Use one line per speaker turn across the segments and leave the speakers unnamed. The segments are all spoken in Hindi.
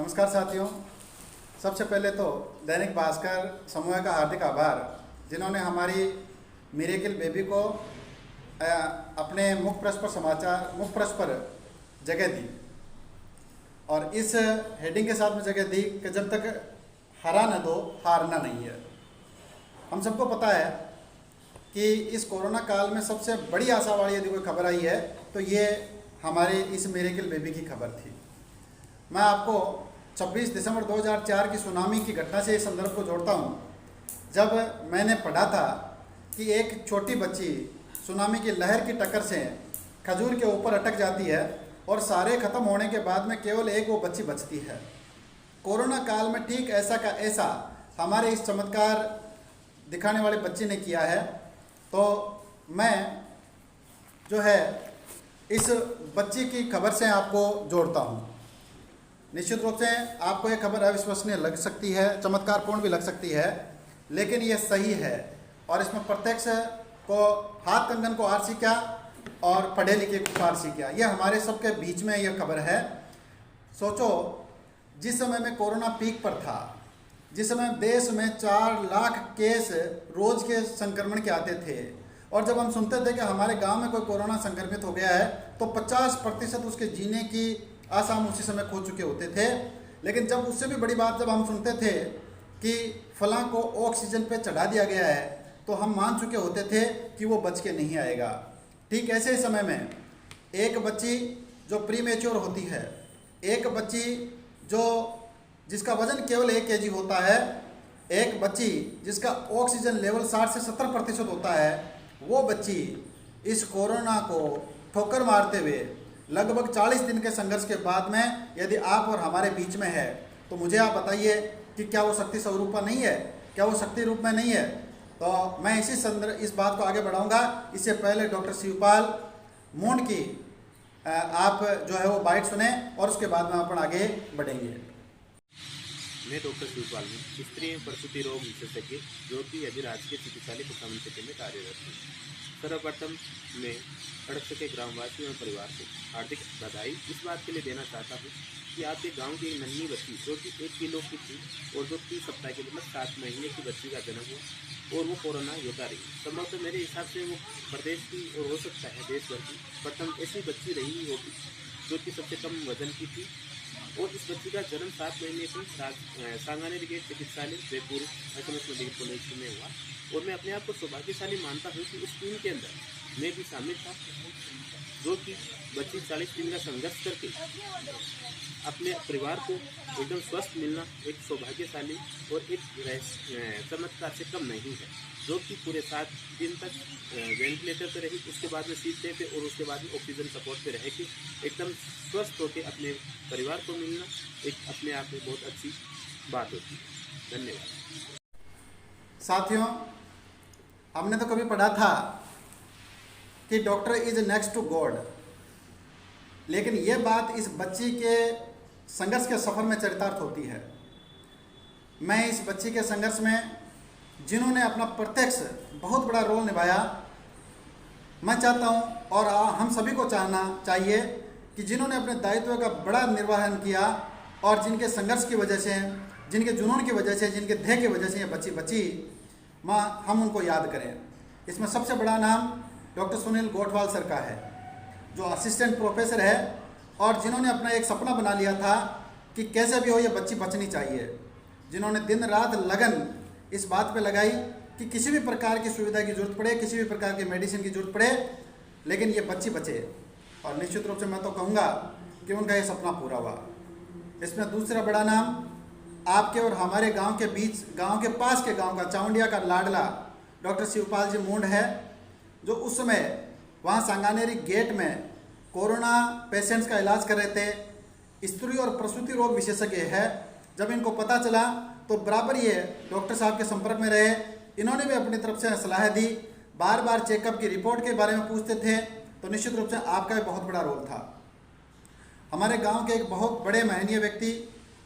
नमस्कार साथियों। सबसे पहले तो दैनिक भास्कर समूह का हार्दिक आभार, जिन्होंने हमारी मिरेकल बेबी को अपने मुख्य पृष्ठ पर जगह दी और इस हेडिंग के साथ में जगह दी कि जब तक हरा न दो हारना नहीं है। हम सबको पता है कि इस कोरोना काल में सबसे बड़ी आशा वाली यदि कोई खबर आई है तो ये हमारे इस मिरेकल बेबी की खबर थी। मैं आपको 26 दिसंबर 2004 की सुनामी की घटना से इस संदर्भ को जोड़ता हूँ, जब मैंने पढ़ा था कि एक छोटी बच्ची सुनामी की लहर की टक्कर से खजूर के ऊपर अटक जाती है और सारे ख़त्म होने के बाद में केवल एक वो बच्ची बचती है। कोरोना काल में ठीक ऐसा का ऐसा हमारे इस चमत्कार दिखाने वाले बच्चे ने किया है। तो मैं जो है इस बच्ची की खबर से आपको जोड़ता हूँ। निश्चित रूप से आपको ये खबर अविश्वसनीय लग सकती है, चमत्कारपूर्ण भी लग सकती है, लेकिन ये सही है और इसमें प्रत्यक्ष को हाथ कंगन को आरसी क्या और पढ़े लिखे को फारसी क्या, ये हमारे सबके बीच में ये खबर है। सोचो, जिस समय में कोरोना पीक पर था, जिस समय देश में 4 लाख केस रोज के संक्रमण के आते थे और जब हम सुनते थे कि हमारे गांव में कोई कोरोना संक्रमित हो गया है तो 50% उसके जीने की आशा हम उसी समय खो चुके होते थे। लेकिन जब उससे भी बड़ी बात जब हम सुनते थे कि फलां को ऑक्सीजन पे चढ़ा दिया गया है तो हम मान चुके होते थे कि वो बच के नहीं आएगा। ठीक ऐसे ही समय में एक बच्ची जो प्रीमेच्योर होती है, एक बच्ची जिसका वजन केवल 1 kg होता है, एक बच्ची जिसका ऑक्सीजन लेवल 60 से 70% होता है, वो बच्ची इस कोरोना को ठोकर मारते हुए लगभग 40 दिन के संघर्ष के बाद में यदि आप और हमारे बीच में है तो मुझे आप बताइए कि क्या वो शक्ति स्वरूपा नहीं है, क्या वो शक्ति रूप में नहीं है। तो मैं इस बात को आगे बढ़ाऊंगा। इससे पहले डॉक्टर शिवपाल मूंड की आप जो है वो बाइट सुने और उसके बाद में अपन आगे बढ़ेंगे।
मैं डॉक्टर शिवपाल हूँ, स्त्री एवं प्रसूति रोग विशेषज्ञ, जो कि अभी राजकीय चिकित्सालय कुचामन सिटी में कार्यरत हूँ। सर्वप्रथम मैं अड़क के ग्रामवासियों एवं परिवार को हार्दिक बधाई इस बात के लिए देना चाहता हूँ कि आपके गांव की एक नन्ही बच्ची जो कि 1 किलो की थी और जो 30 सप्ताह की मतलब 7 महीने की बच्ची का जन्म हुआ और वो कोरोना योद्धा रही। संभवतः मेरे हिसाब से वो प्रदेश की और हो सकता है देश भर की प्रथम ऐसी बच्ची रही होगी जो कि सबसे कम वजन की थी। और इस बच्ची का जन्म 7 महीने से सांगानेर के चिकित्सालय जयपुर SMS मेडिकल कॉलेज में हुआ और मैं अपने आप को सौभाग्यशाली मानता हूँ कि उस टीम के अंदर मैं भी शामिल था, जो कि बच्ची 40 दिन का संघर्ष करके अपने परिवार को एकदम स्वस्थ मिलना एक सौभाग्यशाली और एक चमत्कार से कम नहीं है, जो कि पूरे 7 दिन तक वेंटिलेटर पर रही, उसके बाद में सीट पे और उसके बाद में ऑक्सीजन सपोर्ट पे रह के एकदम स्वस्थ होकर अपने परिवार को मिलना एक अपने आप में बहुत अच्छी बात होती है। धन्यवाद।
साथियों, हमने तो कभी पढ़ा था कि doctor is next to God, लेकिन यह बात इस बच्ची के संघर्ष के सफ़र में चरितार्थ होती है। मैं इस बच्ची के संघर्ष में जिन्होंने अपना प्रत्यक्ष बहुत बड़ा रोल निभाया, मैं चाहता हूं और हम सभी को चाहना चाहिए कि जिन्होंने अपने दायित्व का बड़ा निर्वहन किया और जिनके संघर्ष की वजह से, जिनके जुनून की वजह से, जिनके ध्येय की वजह से ये बच्ची बची, हम उनको याद करें। इसमें सबसे बड़ा नाम डॉक्टर सुनील गोठवाल सर का है, जो असिस्टेंट प्रोफेसर है और जिन्होंने अपना एक सपना बना लिया था कि कैसे भी हो ये बच्ची बचनी चाहिए, जिन्होंने दिन रात लगन इस बात पे लगाई कि किसी भी प्रकार की सुविधा की जरूरत पड़े, किसी भी प्रकार की मेडिसिन की जरूरत पड़े, लेकिन ये बच्ची बचे। और निश्चित रूप से मैं तो कहूँगा कि उनका ये सपना पूरा हुआ। इसमें दूसरा बड़ा नाम आपके और हमारे गांव के बीच, गांव के पास के गांव का, चावंडिया का लाडला डॉक्टर शिवपाल जी मूंड है, जो उस समय वहाँ सांगानेरी गेट में कोरोना पेशेंट्स का इलाज कर रहे थे। स्त्री और प्रसूति रोग विशेषज्ञ है। जब इनको पता चला तो बराबर ये डॉक्टर साहब के संपर्क में रहे। इन्होंने भी अपनी तरफ से सलाह दी, बार बार चेकअप की रिपोर्ट के बारे में पूछते थे। तो निश्चित रूप से आपका भी बहुत बड़ा रोल था। हमारे गांव के एक बहुत बड़े महनीय व्यक्ति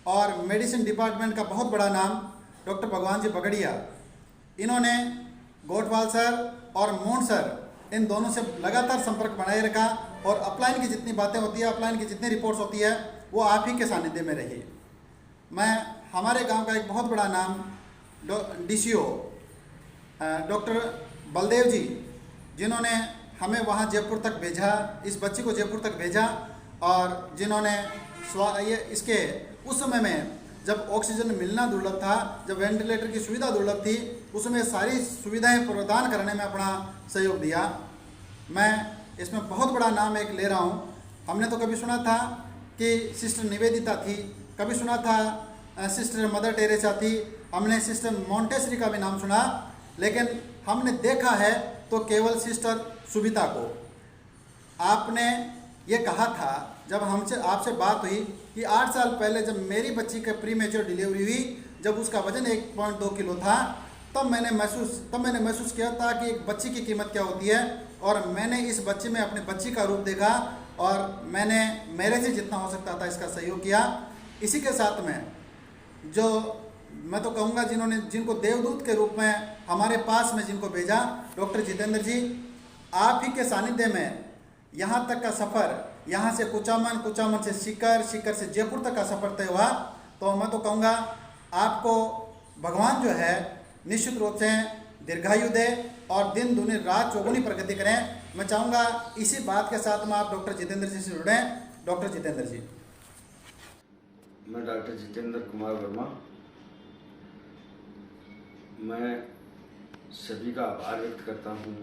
और मेडिसिन डिपार्टमेंट का बहुत बड़ा नाम डॉक्टर भगवान जी बगड़िया, इन्होंने गोठवाल सर और मूंड सर इन दोनों से लगातार संपर्क बनाए रखा और अपलाइन की जितनी बातें होती है, अपलाइन की जितनी रिपोर्ट्स होती है, वो आप ही के सानिध्य में रही। मैं हमारे गांव का एक बहुत बड़ा नाम DCO डॉक्टर बलदेव जी, जिन्होंने हमें वहाँ जयपुर तक भेजा, इस बच्ची को जयपुर तक भेजा, और जिन्होंने ये इसके उस समय में जब ऑक्सीजन मिलना दुर्लभ था, जब वेंटिलेटर की सुविधा दुर्लभ थी, उसमें सारी सुविधाएं प्रदान करने में अपना सहयोग दिया। मैं इसमें बहुत बड़ा नाम एक ले रहा हूँ। हमने तो कभी सुना था कि सिस्टर निवेदिता थी, कभी सुना था सिस्टर मदर टेरेसा थी, हमने सिस्टर मोंटेसरी का भी नाम सुना, लेकिन हमने देखा है तो केवल सिस्टर सुबिता को। आपने ये कहा था जब हमसे आपसे बात हुई कि 8 साल पहले जब मेरी बच्ची का प्री मैच्योर डिलीवरी हुई, जब उसका वजन 1.2 किलो था, तब मैंने महसूस किया था कि एक बच्ची की कीमत क्या होती है, और मैंने इस बच्ची में अपने बच्ची का रूप देखा, और मैंने मेरे से जितना हो सकता था इसका सहयोग किया। इसी के साथ में जो मैं तो कहूँगा जिनको देवदूत के रूप में हमारे पास में जिनको भेजा, डॉक्टर जितेंद्र जी, आप ही के सानिध्य में यहाँ तक का सफ़र, यहाँ से कुचामन से सीकर से जयपुर तक का सफ़र तय हुआ, तो मैं तो कहूँगा आपको भगवान जो है निश्चित रूप से दीर्घायु दे और दिन दूनी रात चौगुनी प्रगति करें। मैं चाहूँगा इसी बात के साथ में आप डॉक्टर जितेंद्र जी से जुड़ें। डॉक्टर जितेंद्र जी।
मैं डॉक्टर जितेंद्र कुमार वर्मा, मैं सभी का आभार व्यक्त करता हूँ,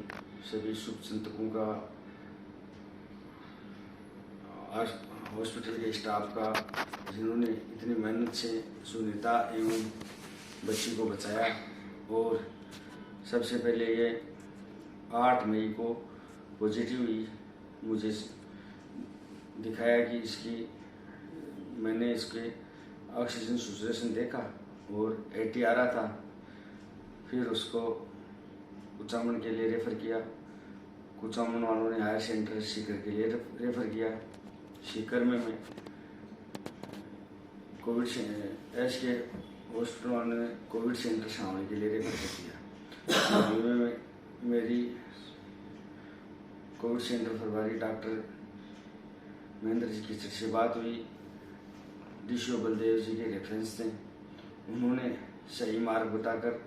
सभी शुभचिंतकों का, हॉस्पिटल के स्टाफ का, जिन्होंने इतनी मेहनत से सुनीता एवं बच्ची को बचाया। और सबसे पहले ये 8 मई को पॉजिटिव हुई, मुझे दिखाया कि मैंने इसके ऑक्सीजन सैचुरेशन देखा और 80 आ रहा था। फिर उसको कुचामन के लिए रेफ़र किया, कुचामन वालों ने हायर सेंटर सीकर के लिए रेफ़र किया। सीकर में मैं कोविड एस के हॉस्पिटल वालों ने कोविड सेंटर शामिल के लिए रेफ़र कर दिया। में मेरी कोविड सेंटर प्रभारी डॉक्टर महेंद्र जी की से बात हुई, DCO बलदेव जी के रेफरेंस थे, उन्होंने सही मार्ग बताकर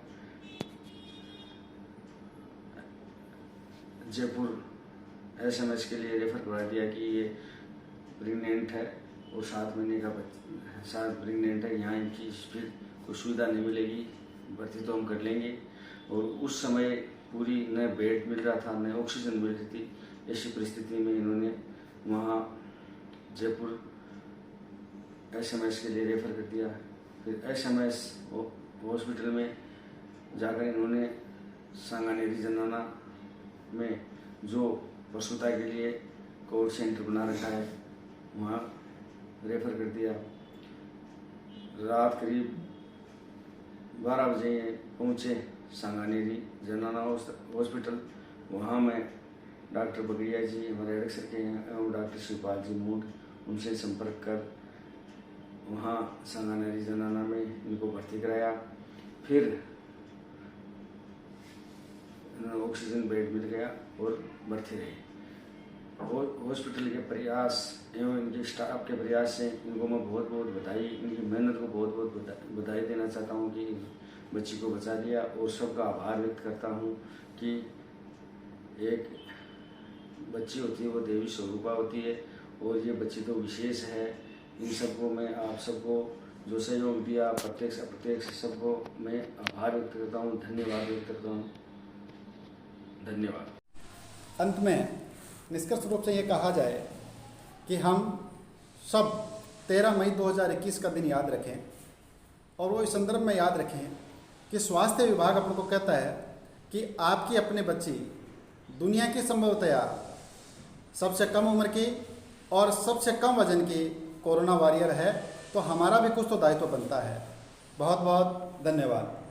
जयपुर SMS के लिए रेफ़र करवा दिया कि ये प्रेग्नेंट है और 7 महीने का प्रेग्नेंट है, यहाँ इनकी फिर कोई सुविधा नहीं मिलेगी, भर्ती तो हम कर लेंगे। और उस समय पूरी न बेड मिल रहा था न ऑक्सीजन मिल रही थी। ऐसी परिस्थिति में इन्होंने वहाँ जयपुर SMS के लिए रेफ़र कर दिया। फिर SMS हॉस्पिटल में जाकर इन्होंने सांगानेरी जनाना में जो प्रसूता के लिए कोविड सेंटर बना रखा है, वहाँ रेफ़र कर दिया। रात करीब 12 बजे पहुँचे सांगानेरी जनाना हॉस्पिटल। वहाँ मैं डॉक्टर बगड़िया जी हमारे एडक्सर के हैं और डॉक्टर शिवपाल जी मूड, उनसे संपर्क कर वहाँ सांगानेरी जनाना में इनको भर्ती कराया। फिर ऑक्सीजन बेड मिल गया और भर्ती रही। हॉस्पिटल के प्रयास एवं इनके स्टाफ के प्रयास से इनको मैं बहुत बधाई, इनकी मेहनत को बहुत बधाई देना चाहता हूँ कि बच्ची को बचा दिया। और सबका आभार व्यक्त करता हूँ कि एक बच्ची होती है वो देवी स्वरूपा होती है, और ये बच्ची तो विशेष है। इन सबको मैं आप सबको जो सहयोग दिया प्रत्यक्ष अप्रत्यक्ष सबको मैं आभार व्यक्त करता हूँ, धन्यवाद व्यक्त करता हूँ। धन्यवाद।
अंत में निष्कर्ष रूप से ये कहा जाए कि हम सब 13 मई 2021 का दिन याद रखें, और वो इस संदर्भ में याद रखें कि स्वास्थ्य विभाग अपन को कहता है कि आपकी अपनी बच्ची दुनिया की संभवतया सबसे कम उम्र की और सबसे कम वजन की कोरोना वॉरियर है, तो हमारा भी कुछ तो दायित्व बनता है। बहुत बहुत धन्यवाद।